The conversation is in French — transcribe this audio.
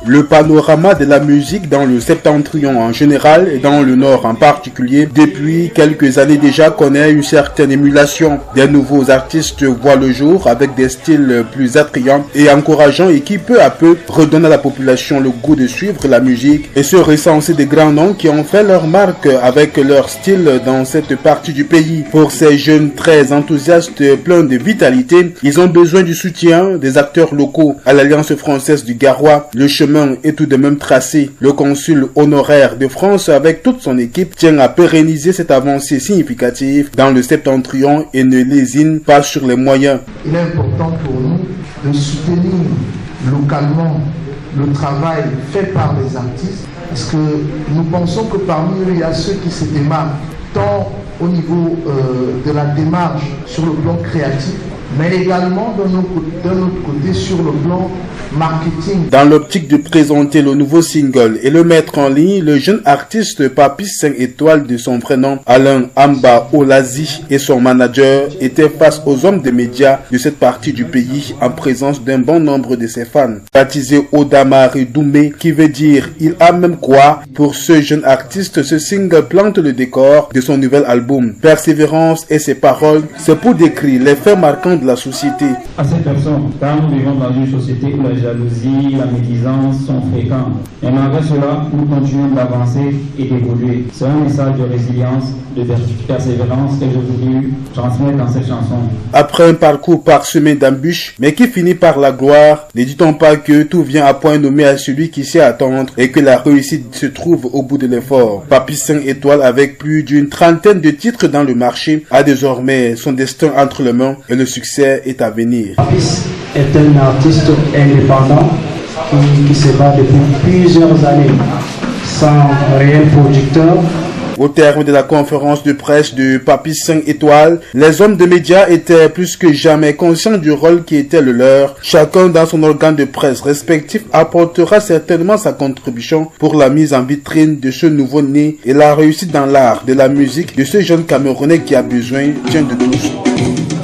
Le panorama de la musique dans le septentrion en général et dans le nord en particulier, depuis quelques années déjà, connaît une certaine émulation. Des nouveaux artistes voient le jour avec des styles plus attrayants et encourageants et qui peu à peu redonnent à la population le goût de suivre la musique et se recenser des grands noms qui ont fait leur marque avec leur style dans cette partie du pays. Pour ces jeunes très enthousiastes, pleins de vitalité, ils ont besoin du soutien des acteurs locaux. À l'Alliance française du Garoua, le chemin est tout de même tracé. Le consul honoraire de France avec toute son équipe tient à pérenniser cette avancée significative dans le septentrion et ne lésine pas sur les moyens. Il est important pour nous de soutenir localement le travail fait par les artistes parce que nous pensons que parmi eux, il y a ceux qui se démarquent tant au niveau de la démarche sur le plan créatif, mais également d'un autre côté sur le plan marketing. Dans l'optique de présenter le nouveau single et le mettre en ligne, le jeune artiste Papis 5 étoiles de son vrai nom, Alain Amba Olazi, et son manager étaient face aux hommes des médias de cette partie du pays en présence d'un bon nombre de ses fans. Baptisé Odamari Doumé, qui veut dire il a même quoi, pour ce jeune artiste, ce single plante le décor de son nouvel album. Persévérance et ses paroles, c'est pour décrire les faits marquants de la société. À ces personnes, car nous vivons dans une société où la jalousie, la médisance sont fréquents. Et malgré cela, nous continuons d'avancer et d'évoluer. C'est un message de résilience, de persévérance que je voulais transmettre dans cette chanson. Après un parcours parsemé d'embûches, mais qui finit par la gloire, ne dit-on pas que tout vient à point nommé à celui qui sait attendre et que la réussite se trouve au bout de l'effort. Papis 5 étoiles, avec plus d'une trentaine de titres dans le marché, a désormais son destin entre les mains et le succès est à venir. Papis est un artiste indépendant qui se bat depuis plusieurs années sans réel producteur. Au terme de la conférence de presse de Papis 5 étoiles, les hommes de médias étaient plus que jamais conscients du rôle qui était le leur. Chacun dans son organe de presse respectif apportera certainement sa contribution pour la mise en vitrine de ce nouveau-né et la réussite dans l'art de la musique de ce jeune Camerounais qui a besoin de tous.